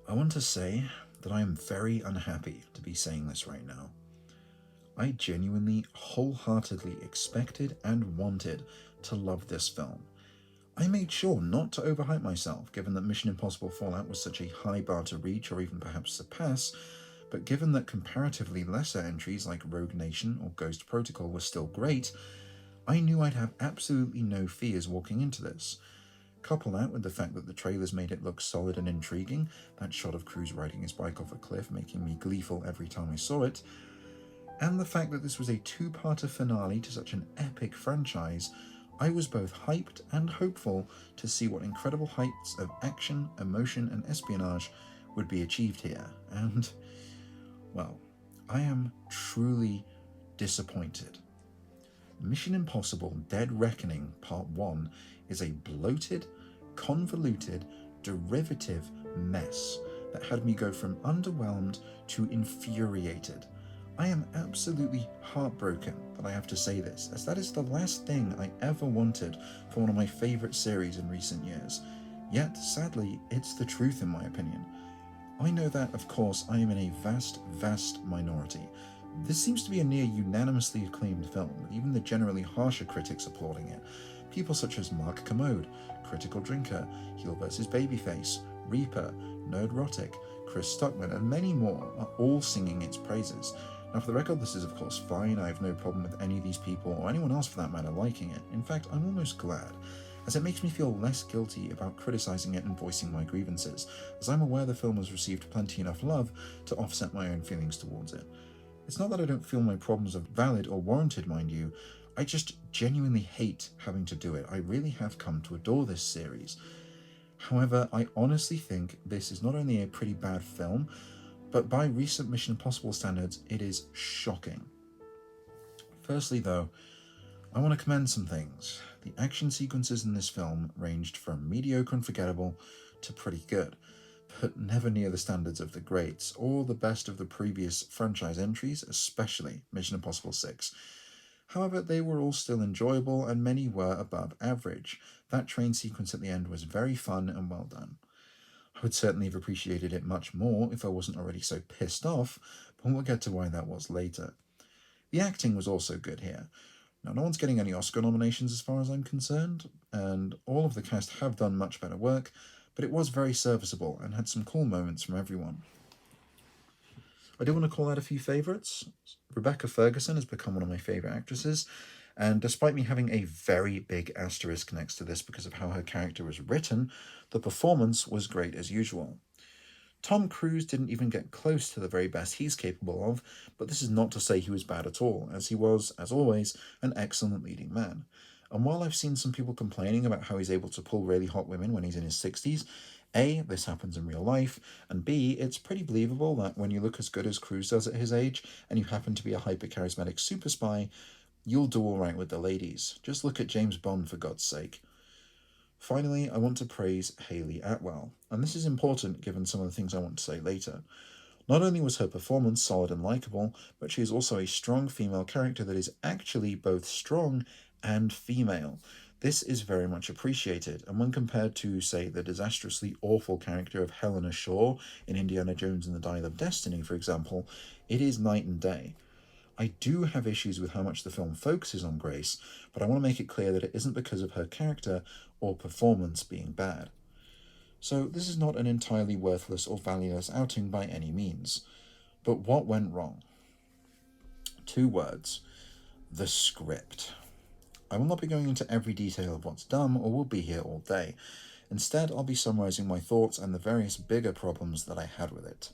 I want to say that I am very unhappy to be saying this right now. I genuinely, wholeheartedly expected and wanted to love this film. I made sure not to overhype myself, given that Mission Impossible Fallout was such a high bar to reach or even perhaps surpass, but given that comparatively lesser entries like Rogue Nation or Ghost Protocol were still great, I knew I'd have absolutely no fears walking into this. Couple that with the fact that the trailers made it look solid and intriguing, that shot of Cruise riding his bike off a cliff making me gleeful every time I saw it, and the fact that this was a two-parter finale to such an epic franchise, I was both hyped and hopeful to see what incredible heights of action, emotion, and espionage would be achieved here. And, well, I am truly disappointed. Mission Impossible Dead Reckoning Part 1 is a bloated, convoluted, derivative mess that had me go from underwhelmed to infuriated. I am absolutely heartbroken that I have to say this, as that is the last thing I ever wanted for one of my favourite series in recent years. Yet, sadly, it's the truth in my opinion. I know that, of course, I am in a vast, vast minority. This seems to be a near unanimously acclaimed film, with even the generally harsher critics applauding it. People such as Mark Kermode, Critical Drinker, Heel vs. Babyface, Reaper, Nerdrotic, Chris Stuckman, and many more are all singing its praises. Now, for the record, this is of course fine. I have no problem with any of these people, or anyone else for that matter, liking it. In fact, I'm almost glad, as it makes me feel less guilty about criticizing it and voicing my grievances, as I'm aware the film has received plenty enough love to offset my own feelings towards it. It's not that I don't feel my problems are valid or warranted, mind you, I just genuinely hate having to do it. I really have come to adore this series. However, I honestly think this is not only a pretty bad film, but by recent Mission Impossible standards, it is shocking. Firstly, though, I want to commend some things. The action sequences in this film ranged from mediocre and forgettable to pretty good, but never near the standards of the greats or the best of the previous franchise entries, especially Mission Impossible 6. However, they were all still enjoyable and many were above average. That train sequence at the end was very fun and well done. I would certainly have appreciated it much more if I wasn't already so pissed off, but we'll get to why that was later. The acting was also good here. Now, no one's getting any Oscar nominations as far as I'm concerned, and all of the cast have done much better work, but it was very serviceable and had some cool moments from everyone. I do want to call out a few favourites. Rebecca Ferguson has become one of my favourite actresses, and despite me having a very big asterisk next to this because of how her character was written, the performance was great as usual. Tom Cruise didn't even get close to the very best he's capable of, but this is not to say he was bad at all, as he was, as always, an excellent leading man. And while I've seen some people complaining about how he's able to pull really hot women when he's in his 60s, A, this happens in real life, and B, it's pretty believable that when you look as good as Cruise does at his age, and you happen to be a hyper-charismatic super spy, you'll do alright with the ladies. Just look at James Bond, for God's sake. Finally, I want to praise Hayley Atwell, and this is important given some of the things I want to say later. Not only was her performance solid and likeable, but she is also a strong female character that is actually both strong and female. This is very much appreciated, and when compared to, say, the disastrously awful character of Helena Shaw in Indiana Jones and the Dial of Destiny, for example, it is night and day. I do have issues with how much the film focuses on Grace, but I want to make it clear that it isn't because of her character or performance being bad. So this is not an entirely worthless or valueless outing by any means. But what went wrong? 2 words. The script. I will not be going into every detail of what's dumb or will be here all day. Instead, I'll be summarising my thoughts and the various bigger problems that I had with it.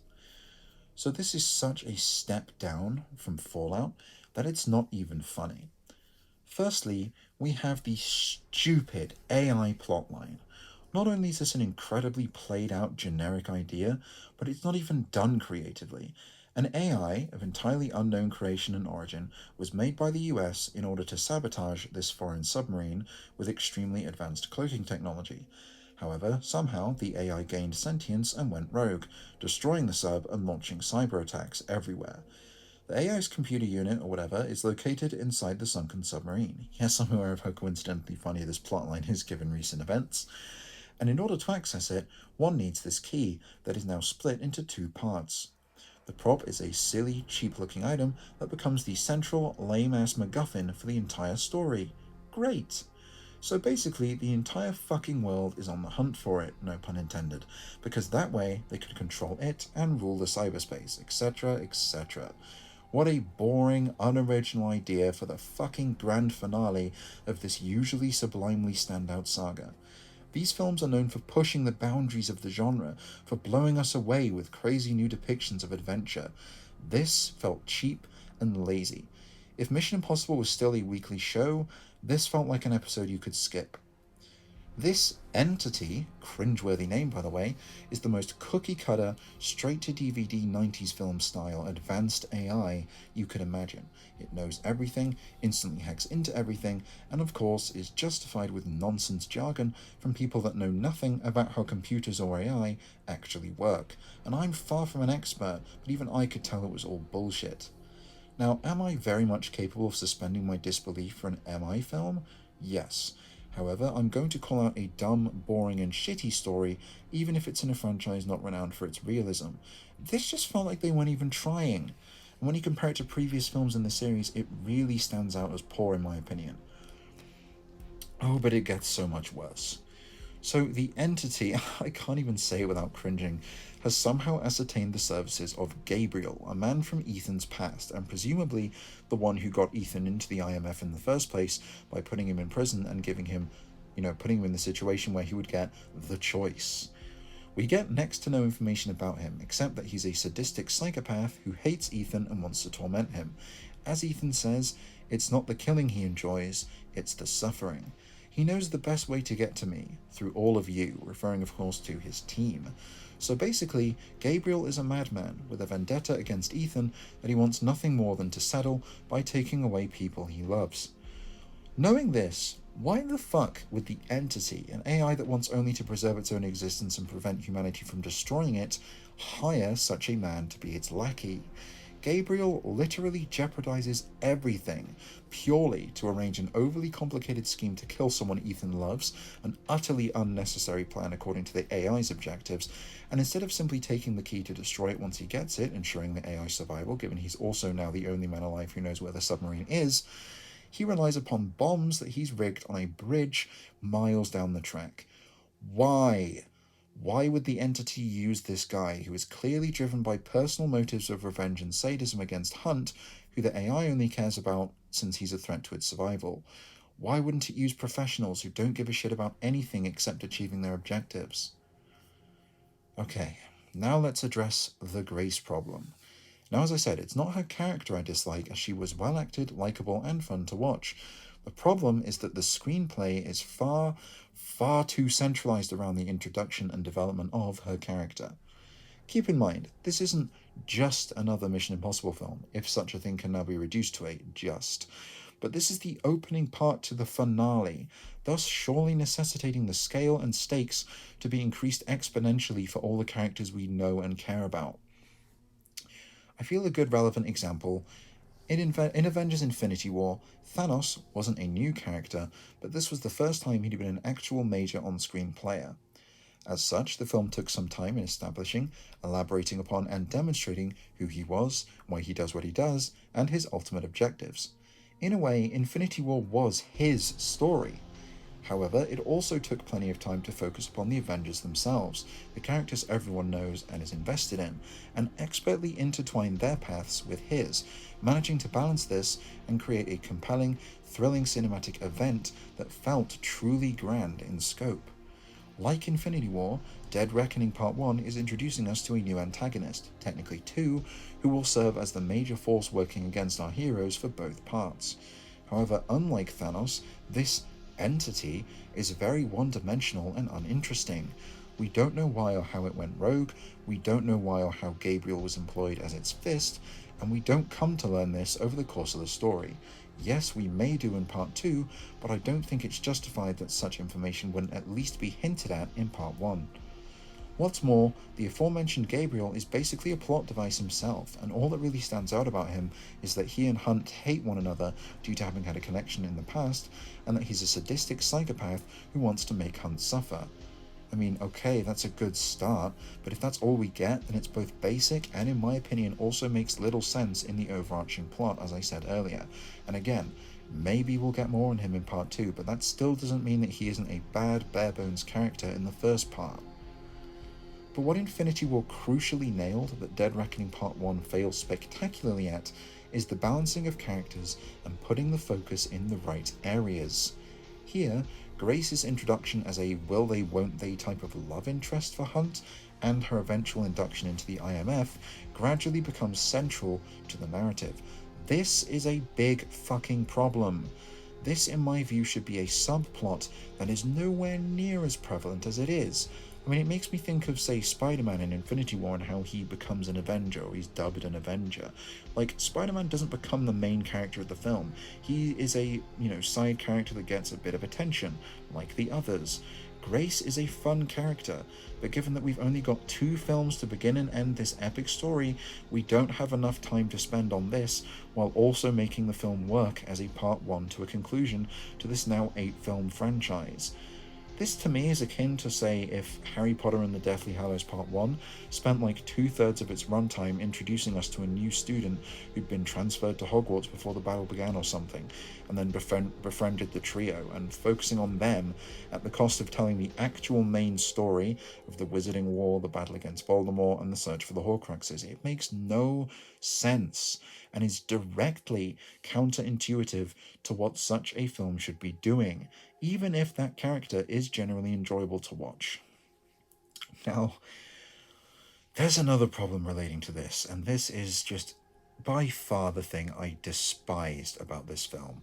So this is such a step down from Fallout that it's not even funny. Firstly, we have the stupid AI plotline. Not only is this an incredibly played out generic idea, but it's not even done creatively. An AI of entirely unknown creation and origin was made by the US in order to sabotage this foreign submarine with extremely advanced cloaking technology. However, somehow the AI gained sentience and went rogue, destroying the sub and launching cyber attacks everywhere. The AI's computer unit, or whatever, is located inside the sunken submarine. Yes, I'm aware of how coincidentally funny this plotline is given recent events. and in order to access it, one needs this key that is now split into two parts. The prop is a silly, cheap-looking item that becomes the central, lame-ass MacGuffin for the entire story. Great! So basically, the entire fucking world is on the hunt for it, no pun intended, because that way they could control it and rule the cyberspace, etc., etc. What a boring, unoriginal idea for the fucking grand finale of this usually sublimely standout saga. These films are known for pushing the boundaries of the genre, for blowing us away with crazy new depictions of adventure. This felt cheap and lazy. If Mission Impossible was still a weekly show, this felt like an episode you could skip. This entity, cringeworthy name by the way, is the most cookie cutter, straight to DVD 90s film style advanced AI you could imagine. It knows everything, instantly hacks into everything, and of course is justified with nonsense jargon from people that know nothing about how computers or AI actually work. And I'm far from an expert, but even I could tell it was all bullshit. Now, am I very much capable of suspending my disbelief for an MI film? Yes. However, I'm going to call out a dumb, boring, and shitty story, even if it's in a franchise not renowned for its realism. This just felt like they weren't even trying. And when you compare it to previous films in the series, it really stands out as poor in my opinion. Oh, but it gets so much worse. So the entity, I can't even say it without cringing, has somehow ascertained the services of Gabriel, a man from Ethan's past, and presumably the one who got Ethan into the IMF in the first place by putting him in prison and giving him, putting him in the situation where he would get the choice. We get next to no information about him, except that he's a sadistic psychopath who hates Ethan and wants to torment him. As Ethan says, it's not the killing he enjoys, it's the suffering. He knows the best way to get to me, through all of you, referring of course to his team. So basically, Gabriel is a madman with a vendetta against Ethan that he wants nothing more than to settle by taking away people he loves. Knowing this, why the fuck would the entity, an AI that wants only to preserve its own existence and prevent humanity from destroying it, hire such a man to be its lackey? Gabriel literally jeopardizes everything purely to arrange an overly complicated scheme to kill someone Ethan loves, an utterly unnecessary plan according to the AI's objectives, and instead of simply taking the key to destroy it once he gets it, ensuring the AI's survival, given he's also now the only man alive who knows where the submarine is, he relies upon bombs that he's rigged on a bridge miles down the track. Why? Why would the entity use this guy who is clearly driven by personal motives of revenge and sadism against Hunt, who the AI only cares about since he's a threat to its survival? Why wouldn't it use professionals who don't give a shit about anything except achieving their objectives? Okay, now let's address the Grace problem. Now, as I said, it's not her character I dislike, as she was well acted, likable, and fun to watch. The problem is that the screenplay is far, far too centralized around the introduction and development of her character. Keep in mind, this isn't just another Mission Impossible film, if such a thing can now be reduced to a just. But this is the opening part to the finale, thus surely necessitating the scale and stakes to be increased exponentially for all the characters we know and care about. I feel a good relevant example. In Avengers Infinity War, Thanos wasn't a new character, but this was the first time he'd been an actual major on-screen player. As such, the film took some time in establishing, elaborating upon, and demonstrating who he was, why he does what he does, and his ultimate objectives. In a way, Infinity War was his story. However, it also took plenty of time to focus upon the Avengers themselves, the characters everyone knows and is invested in, and expertly intertwine their paths with his, managing to balance this and create a compelling, thrilling cinematic event that felt truly grand in scope. Like Infinity War, Dead Reckoning Part 1 is introducing us to a new antagonist, technically two, who will serve as the major force working against our heroes for both parts. However, unlike Thanos, this entity is very one-dimensional and uninteresting. We don't know why or how it went rogue, we don't know why or how Gabriel was employed as its fist, and we don't come to learn this over the course of the story. Yes, we may do in part 2, but I don't think it's justified that such information wouldn't at least be hinted at in part 1. What's more, the aforementioned Gabriel is basically a plot device himself, and all that really stands out about him is that he and Hunt hate one another due to having had a connection in the past, and that he's a sadistic psychopath who wants to make Hunt suffer. I mean, okay, that's a good start, but if that's all we get, then it's both basic and, in my opinion, also makes little sense in the overarching plot, as I said earlier. And again, maybe we'll get more on him in part 2, but that still doesn't mean that he isn't a bad, bare-bones character in the first part. But what Infinity War crucially nailed that Dead Reckoning Part 1 fails spectacularly at is the balancing of characters and putting the focus in the right areas. Here, Grace's introduction as a will they won't they type of love interest for Hunt and her eventual induction into the IMF gradually becomes central to the narrative. This is a big fucking problem. This, in my view, should be a subplot that is nowhere near as prevalent as it is. I mean, it makes me think of, say, Spider-Man in Infinity War and how he becomes an Avenger, or he's dubbed an Avenger. Like, Spider-Man doesn't become the main character of the film. He is a, side character that gets a bit of attention, like the others. Grace is a fun character, but given that we've only got 2 films to begin and end this epic story, we don't have enough time to spend on this, while also making the film work as a part 1 to a conclusion to this now 8-film franchise. This to me is akin to, say, if Harry Potter and the Deathly Hallows Part 1 spent like 2/3 of its runtime introducing us to a new student who'd been transferred to Hogwarts before the battle began or something, and then befriended the trio, and focusing on them at the cost of telling the actual main story of the Wizarding War, the battle against Voldemort, and the search for the Horcruxes. It makes no sense, and is directly counterintuitive to what such a film should be doing, even if that character is generally enjoyable to watch. Now, there's another problem relating to this, and this is just by far the thing I despised about this film.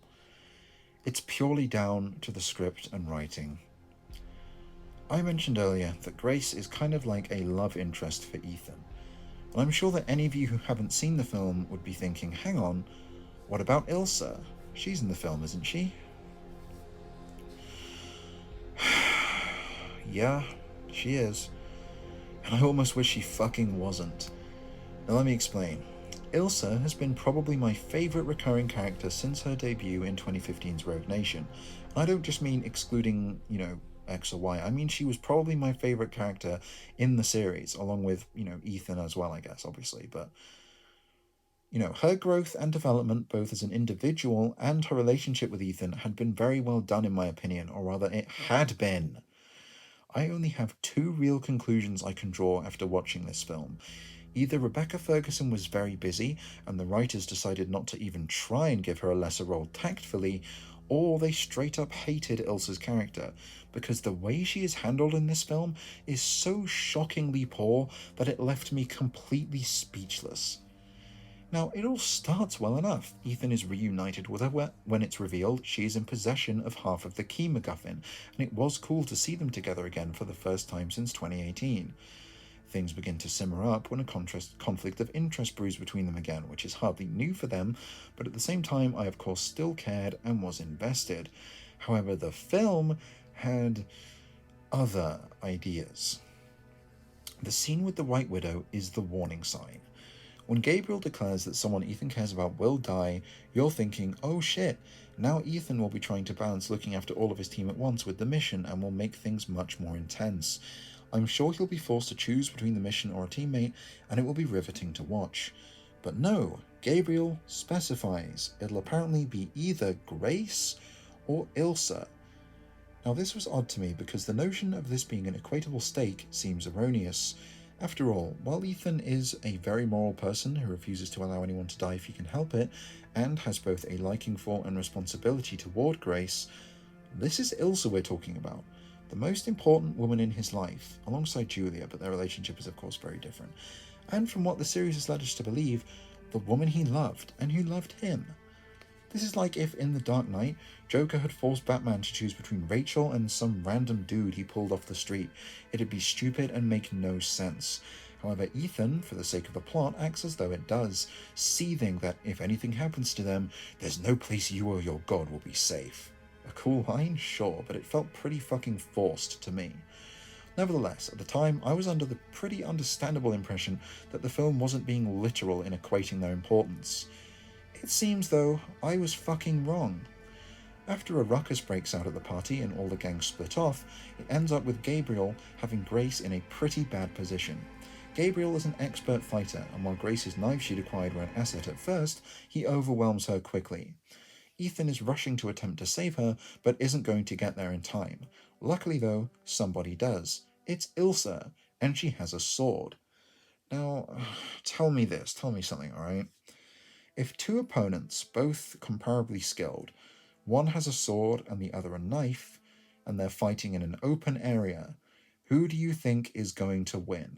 It's purely down to the script and writing. I mentioned earlier that Grace is kind of like a love interest for Ethan. And I'm sure that any of you who haven't seen the film would be thinking, hang on, what about Ilsa? She's in the film, isn't she? Yeah, she is. And I almost wish she fucking wasn't. Now let me explain. Ilsa has been probably my favourite recurring character since her debut in 2015's Ruination. I don't just mean excluding, X or Y. I mean she was probably my favourite character in the series, along with, Ethan as well, I guess, obviously. But, her growth and development, both as an individual and her relationship with Ethan, had been very well done in my opinion, or rather it had been. I only have 2 real conclusions I can draw after watching this film. Either Rebecca Ferguson was very busy and the writers decided not to even try and give her a lesser role tactfully, or they straight up hated Ilsa's character, because the way she is handled in this film is so shockingly poor that it left me completely speechless. Now, it all starts well enough. Ethan is reunited with her when it's revealed she is in possession of half of the key MacGuffin, and it was cool to see them together again for the first time since 2018. Things begin to simmer up when a conflict of interest brews between them again, which is hardly new for them, but at the same time I of course still cared and was invested. However, the film had other ideas. The scene with the White Widow is the warning sign. When Gabriel declares that someone Ethan cares about will die, you're thinking, oh shit, now Ethan will be trying to balance looking after all of his team at once with the mission and will make things much more intense. I'm sure he'll be forced to choose between the mission or a teammate, and it will be riveting to watch. But no, Gabriel specifies it'll apparently be either Grace or Ilsa. Now this was odd to me because the notion of this being an equatable stake seems erroneous. After all, while Ethan is a very moral person who refuses to allow anyone to die if he can help it, and has both a liking for and responsibility toward Grace, this is Ilsa we're talking about, the most important woman in his life, alongside Julia, but their relationship is of course very different, and from what the series has led us to believe, the woman he loved, and who loved him. This is like if in The Dark Knight, Joker had forced Batman to choose between Rachel and some random dude he pulled off the street. It'd be stupid and make no sense. However, Ethan, for the sake of the plot, acts as though it does, seething that if anything happens to them, there's no place you or your god will be safe. A cool line? Sure, but it felt pretty fucking forced to me. Nevertheless, at the time, I was under the pretty understandable impression that the film wasn't being literal in equating their importance. It seems, though, I was fucking wrong. After a ruckus breaks out at the party and all the gangs split off, it ends up with Gabriel having Grace in a pretty bad position. Gabriel is an expert fighter, and while Grace's knives she'd acquired were an asset at first, he overwhelms her quickly. Ethan is rushing to attempt to save her, but isn't going to get there in time. Luckily, though, somebody does. It's Ilsa, and she has a sword. Now, tell me something, alright? If two opponents, both comparably skilled, one has a sword and the other a knife, and they're fighting in an open area, who do you think is going to win?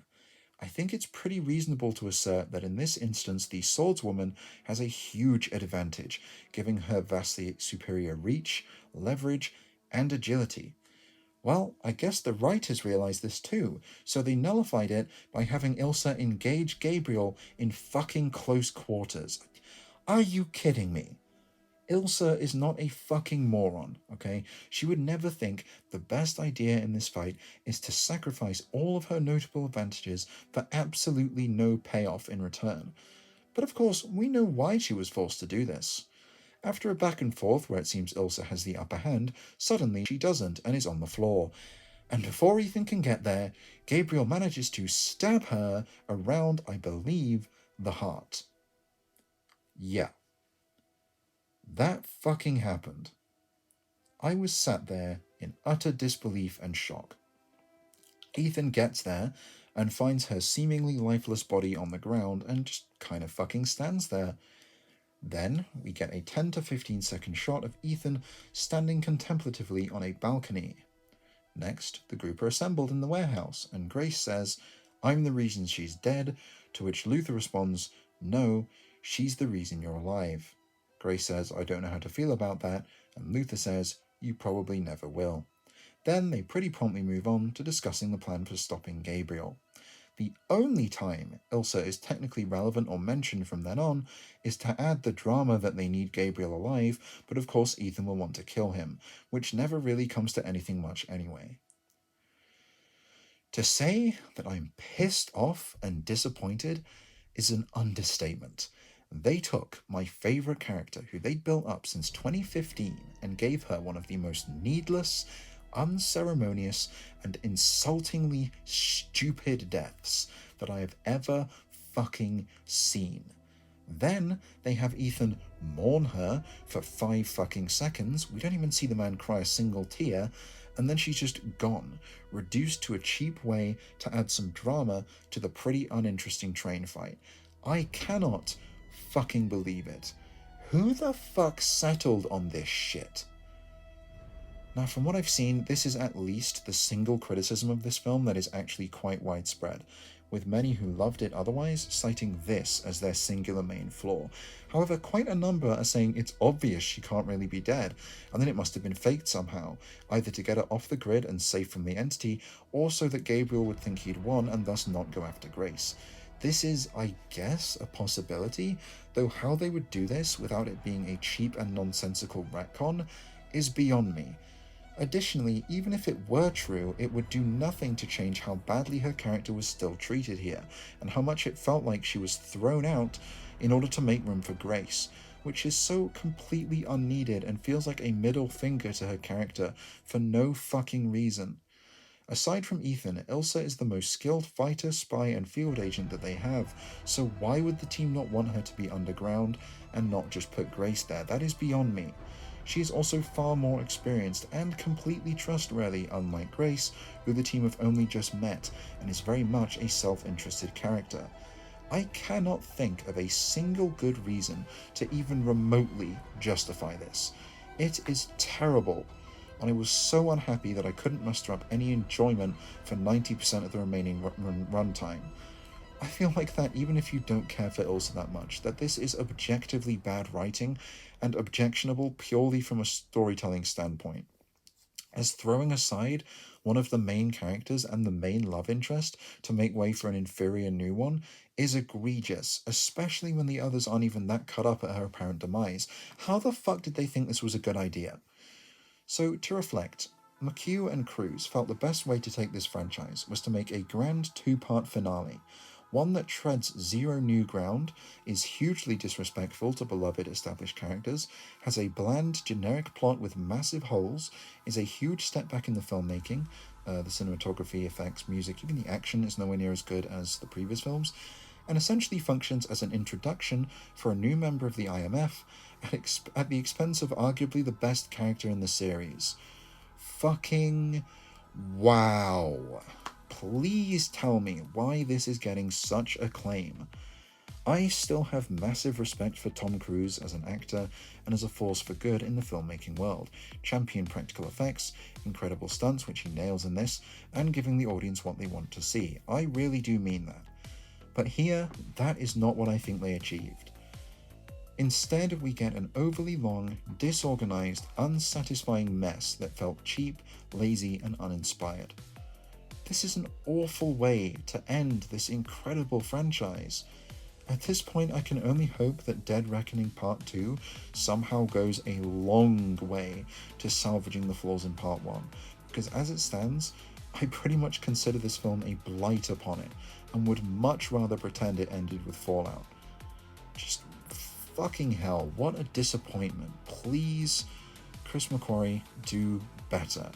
I think it's pretty reasonable to assert that in this instance, the swordswoman has a huge advantage, giving her vastly superior reach, leverage, and agility. Well, I guess the writers realized this too, so they nullified it by having Ilsa engage Gabriel in fucking close quarters. Are you kidding me? Ilsa is not a fucking moron, okay? She would never think the best idea in this fight is to sacrifice all of her notable advantages for absolutely no payoff in return. But of course, we know why she was forced to do this. After a back and forth where it seems Ilsa has the upper hand, suddenly she doesn't and is on the floor. And before Ethan can get there, Gabriel manages to stab her around, I believe, the heart. Yeah, that fucking happened. I was sat there in utter disbelief and shock. Ethan gets there and finds her seemingly lifeless body on the ground and just kind of fucking stands there. Then we get a 10 to 15-second shot of Ethan standing contemplatively on a balcony. Next, the group are assembled in the warehouse, and Grace says, "I'm the reason she's dead," to which Luther responds, "No, she's the reason you're alive." Grace says, "I don't know how to feel about that," and Luther says, "You probably never will." Then they pretty promptly move on to discussing the plan for stopping Gabriel. The only time Ilsa is technically relevant or mentioned from then on is to add the drama that they need Gabriel alive, but of course Ethan will want to kill him, which never really comes to anything much anyway. To say that I'm pissed off and disappointed is an understatement. They took my favourite character, who they'd built up since 2015, and gave her one of the most needless, unceremonious, and insultingly stupid deaths that I have ever fucking seen. Then they have Ethan mourn her for 5 fucking seconds. We don't even see the man cry a single tear. And then she's just gone, reduced to a cheap way to add some drama to the pretty uninteresting train fight. I cannot fucking believe it. Who the fuck settled on this shit? Now, from what I've seen, this is at least the single criticism of this film that is actually quite widespread, with many who loved it otherwise citing this as their singular main flaw. However, quite a number are saying it's obvious she can't really be dead, and then it must have been faked somehow, either to get her off the grid and safe from the entity, or so that Gabriel would think he'd won and thus not go after Grace. This is, I guess, a possibility, though how they would do this without it being a cheap and nonsensical retcon is beyond me. Additionally, even if it were true, it would do nothing to change how badly her character was still treated here, and how much it felt like she was thrown out in order to make room for Grace, which is so completely unneeded and feels like a middle finger to her character for no fucking reason. Aside from Ethan, Ilsa is the most skilled fighter, spy, and field agent that they have, so why would the team not want her to be underground and not just put Grace there? That is beyond me. She is also far more experienced and completely trustworthy, unlike Grace, who the team have only just met, and is very much a self-interested character. I cannot think of a single good reason to even remotely justify this. It is terrible, and I was so unhappy that I couldn't muster up any enjoyment for 90% of the remaining runtime. I feel like that even if you don't care for Ilsa that much, that this is objectively bad writing and objectionable purely from a storytelling standpoint. As throwing aside one of the main characters and the main love interest to make way for an inferior new one is egregious, especially when the others aren't even that cut up at her apparent demise. How the fuck did they think this was a good idea? So, to reflect, McHugh and Cruz felt the best way to take this franchise was to make a grand 2-part finale, one that treads zero new ground, is hugely disrespectful to beloved established characters, has a bland, generic plot with massive holes, is a huge step back in the filmmaking. The cinematography, effects, music, even the action is nowhere near as good as the previous films, and essentially functions as an introduction for a new member of the IMF at the expense of arguably the best character in the series. Fucking wow. Please tell me why this is getting such acclaim. I still have massive respect for Tom Cruise as an actor and as a force for good in the filmmaking world. Champion practical effects, incredible stunts, which he nails in this, and giving the audience what they want to see. I really do mean that. But here, that is not what I think they achieved. Instead, we get an overly long, disorganized, unsatisfying mess that felt cheap, lazy, and uninspired. This is an awful way to end this incredible franchise. At this point, I can only hope that Dead Reckoning Part 2 somehow goes a long way to salvaging the flaws in Part 1, because as it stands, I pretty much consider this film a blight upon it, and would much rather pretend it ended with Fallout. Just fucking hell, what a disappointment. Please, Chris McQuarrie, do better.